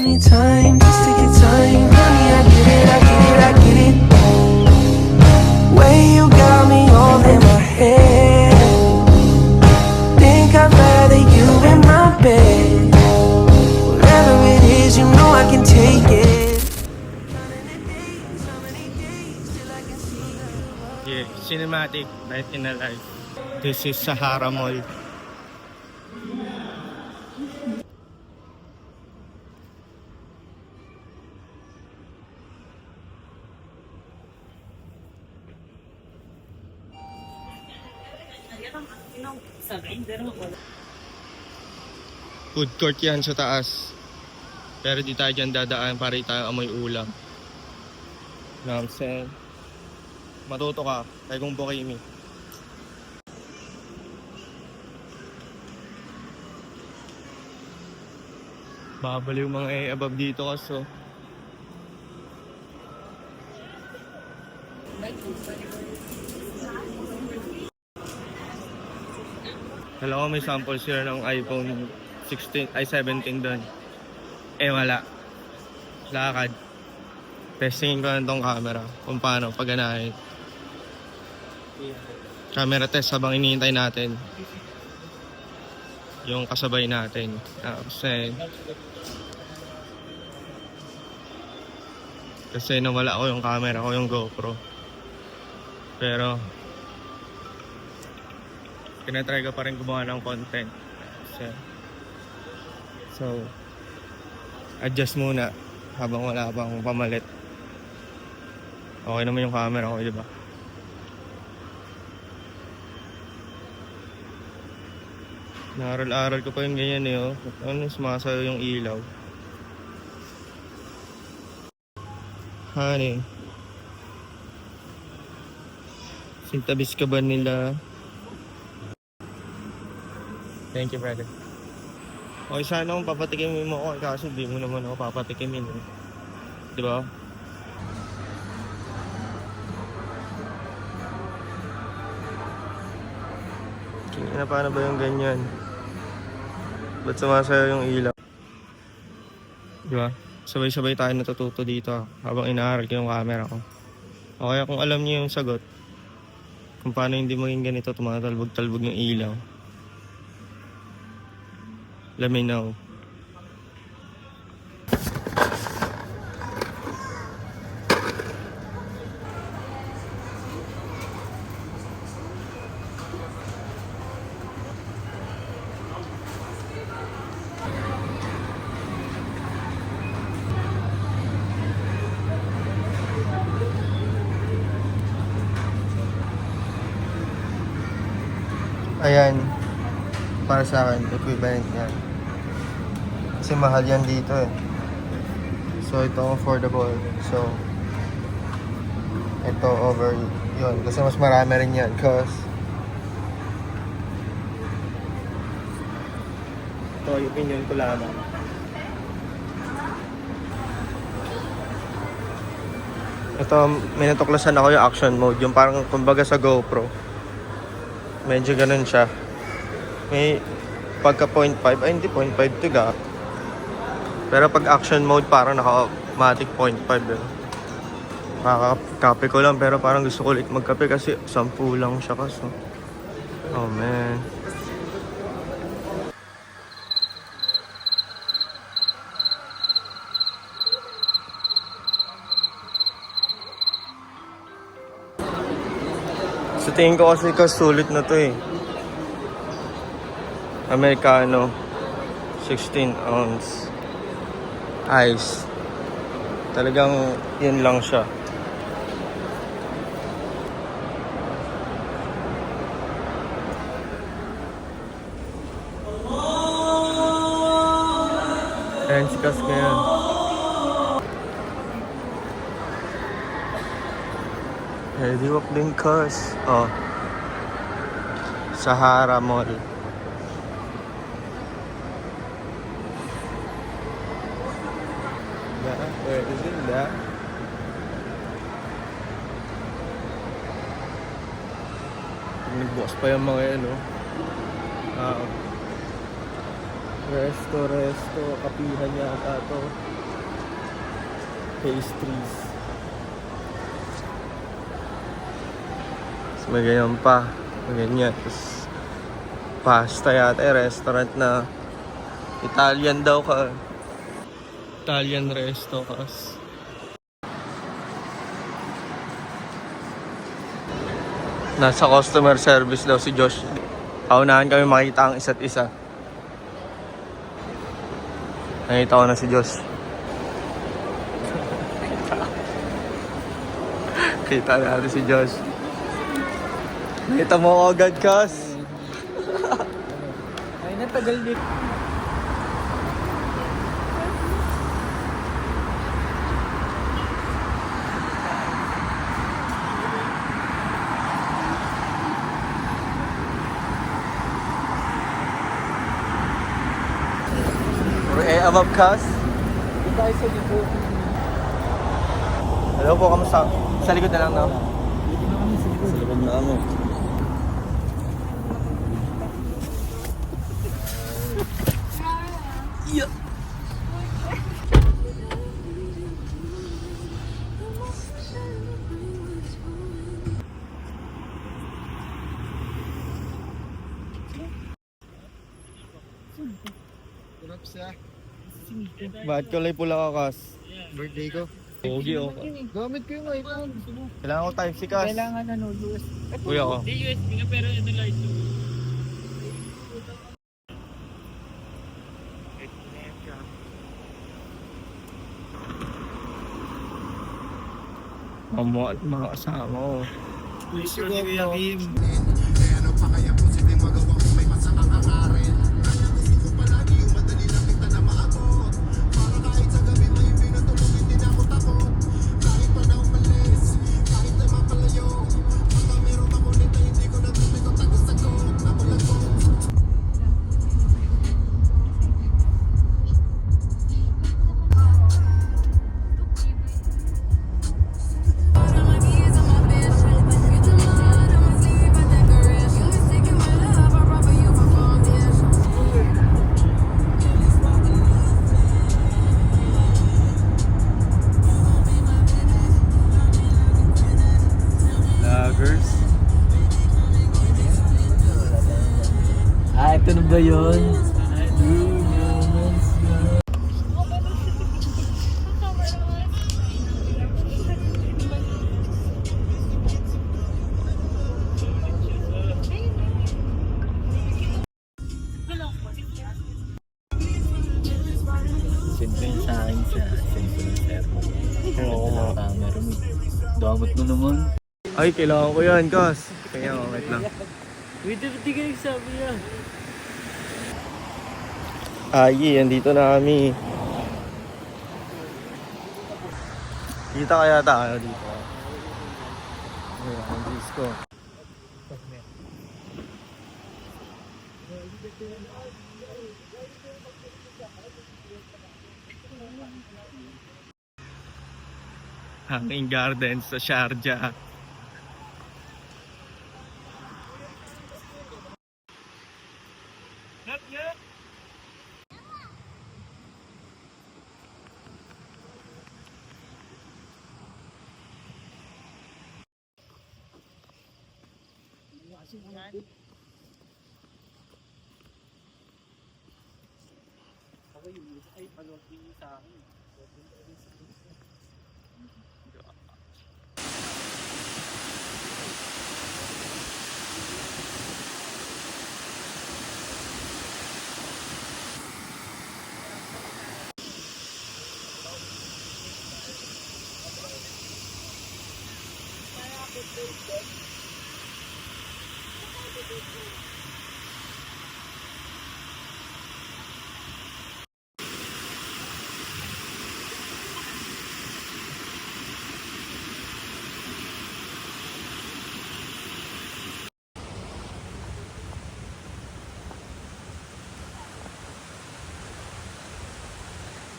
need time, just take your time. Honey, I get it, I get it, I get it. Way you got me all in my head. Think I'd rather you in my bed. Whatever it is, you know I can take it. Yeah, cinematic night in a life. This is Sahara Mall. Food court yan sa taas. Pero di tayo dyan dadaan para di tayo amoy ulam. Namsen. Matuto ka. Kaya kung bukimi. Babaliw mga above dito kaso. Alam ko may sample sila ng iPhone 16, ay 17 doon. Eh wala. Lakad. Testingin ko lang tong camera kung paano paganahin. Camera test habang iniintay natin yung kasabay natin. Kasi nawala ko yung camera ko, yung GoPro. Pero tinatry ko pa rin gumawa ng content. So adjust muna habang wala pang pamalit. Okay naman yung camera ko, diba? Naaral-aral ko pa yung ganyan eh, oh. Ano, sumasayo yung ilaw. Honey. Sintabis ka ba nila? Thank you, brother. Okay, sana kung papatikimin mo ako, kasi di mo naman ako papatikimin eh. Diba? Kaya na paano ba yung ganyan? Ba't sumasayaw yung ilaw? Diba? Sabay-sabay tayo natututo dito habang inaaral ko yung camera ko. O kaya kung alam niyo yung sagot, kung paano hindi maging ganito, tumatalbog-talbog yung ilaw. Let me know. Ayan, para sa akin, equivalent yan. Kasi mahal yan dito eh. So ito affordable. So ito over yun. Kasi mas marami rin yan. Cause ito yung opinion ko lamang. Ito, may natuklasan ako yung action mode. Yung parang kumbaga sa GoPro. Medyo ganun siya. May pagka 0.5, ay hindi 0.5 to ga. Pero pag action mode parang naka-automatic 0.5 eh. Makaka-copy ko lang pero parang gusto ko ulit magkape kasi 10 lang siya kaso. Oh man. Sa tingin ko kasi sulit na to eh. Americano 16 ounce ice. Talagang yun lang siya. Ayan si Kas ngayon. Heavy walk din Kas. Oh. Sahara Mall. Where is it? That? Nagbukas pa yung mga yan, no? Resto, kapihan yata to. Pastries. Tapos may ganyan pa. May ganyan. Tapos pasta yata. Restaurant na Italian daw ka. Italian resto kas. Nasa customer service daw si Josh. Kaunahan kami makita ang isa't isa. Nakita ko na si Josh. Kita natin si Josh. Nakita mo ako agad, Kas. Ay, natagal din. Above, Kas. Dito tayo sa likod. Hello po, kamusta? Sa likod na lang, no? Dito na kami sa likod. Sa likod na kami. Yeah. Bakit kulay pula ka, Kas? Birthday ko. Pogi, oh. Gamit ko yung iPhone. Kailangan ko Type-C, Kas. Kailangan ano, US. Uy, ako. Hindi USB nga pero ito light to. Mamo at mga kasama ko. Wish ko Kuya Kim. Lagers. Ito na ba yun? Siyempre yun sa akin sa cellphone ng sermon. Oo nga. Camera mo. Damot mo naman. Ay, kailangan ko yan, Kas. Kaya, wait lang. Wait, di ka nagsabi yan. Ay, andito na kami. Kita kaya tayo dito. Ayan, ang disco. Hanging Gardens sa Sharjah.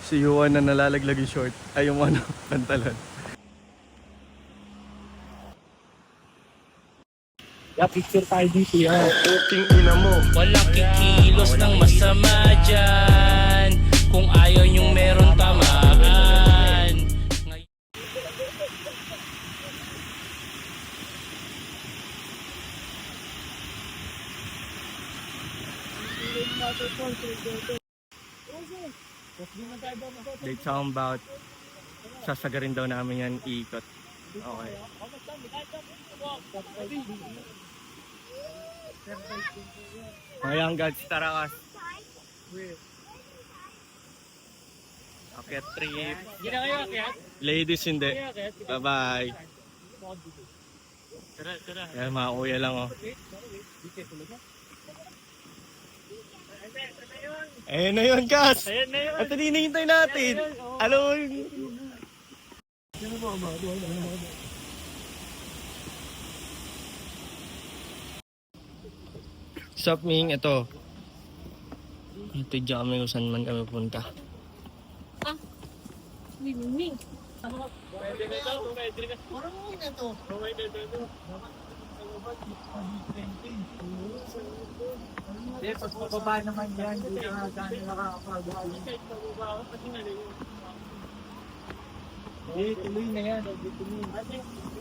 Si Yuan na nalalaglag yung short. Ay, yung ano, pantalon. Picture tayo dito yan. Puting ina mo. Walang kikilos ng masama dyan kung ayaw yung meron tamaan. They talking about sasagarin daw namin yan ikot. Okay. Ngayon guys, tara kas. Akit trip. Hindi na kayo akyat? Ladies hindi. Bye bye. Tara, tara. Yan mga kuya lang oh. Ayun na yun kas. Ayan na yun. At hinihintay natin. Alam mo yung... Sup Ming, ito. Ito dyan kami kung saan man kami punta. Pwede na ito, pwede na. Pwede na ito. Hindi, pag pababa naman yan, hindi na gano'n nakakapagawa. Kahit mababa ako, pati na lang. Eh, tuloy na yan. Tuloy.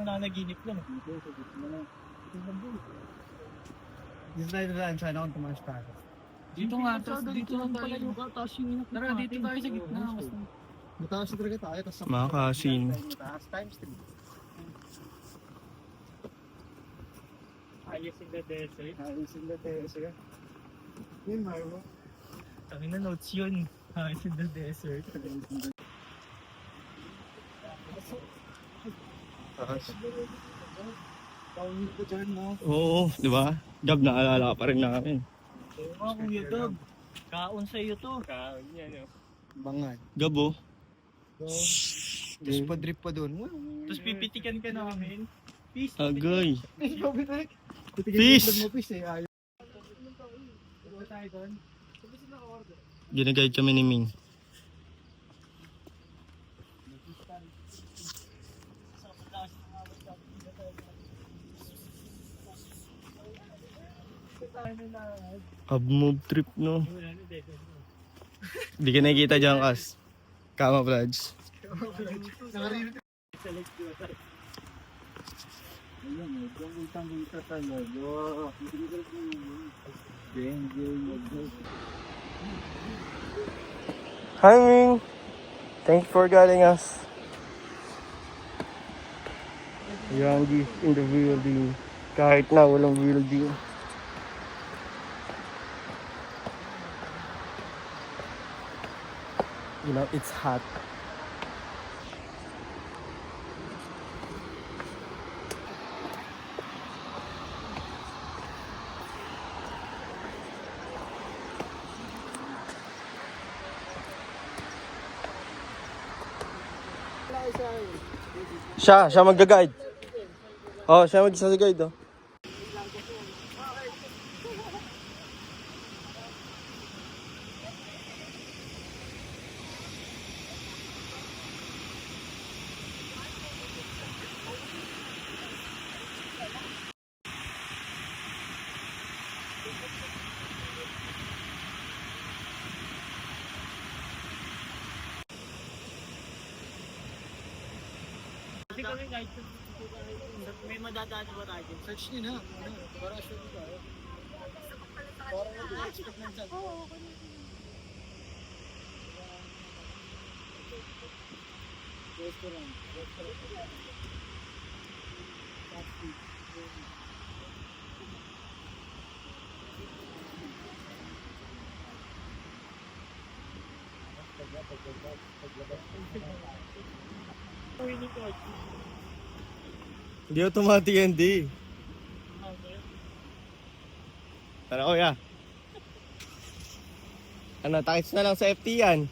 Nanaginip lang. Dito tayo daan, sana akong tumaas pa. Dito nga, tapos dito lang tayo. Tara, dito tayo sa gitna. Mataas na talaga tayo. Mga kasin. Mataas times 3. Ayos in the desert. Ayos in the desert. Yun, Marvo. Tangin na notes yun. Ayos in the desert. Pangit ko dyan, no? Oo, di ba? Gab, naalala ka pa rin namin. Oo, Kuya Dog. Kaon sa iyo to. Kaon yan, no? Bangan. Gab oh. Tapos pa-drip pa doon. Tapos pipitikan ka namin. Peace. Agay. Peace! Peace! Ayaw. Ginaguide kami ni Ming. Move trip no. Di ka nakikita dyan kas. Camouflage. Hi Ming! Thank you for guiding us. Youngis in the building. Kahit na walang building. You know, it's hot. Siya magga-guide. Oh, siya magsa-guide oh. Kasi kami kahit may madadaan ba tayo? Search nyo na. Para sure nyo tayo. Para expect lang dyan. Restaurant. Fast food. Hindi automatic hindi. Tara kuya. Ano, takits na lang sa FT yan.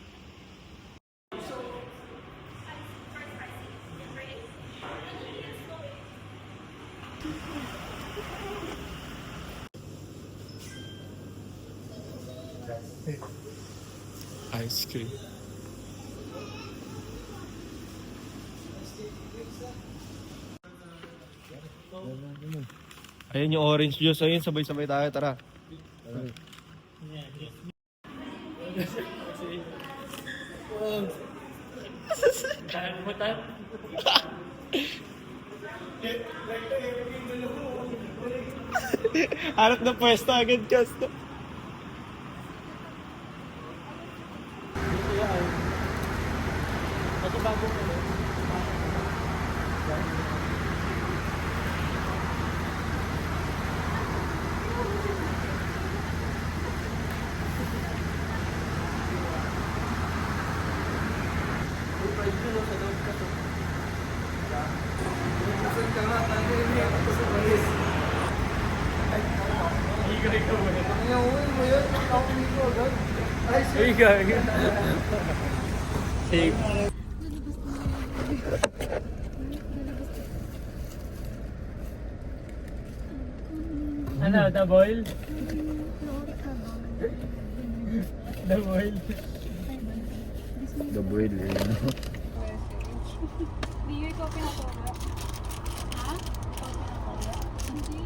Ice cream. Ayun yung orange juice. Ayun, sabay-sabay tayo. Tara. Harap na pwesto agad, Kasto. Ano, double? Double. Bigay ko pinatawag. Ha? Hindi.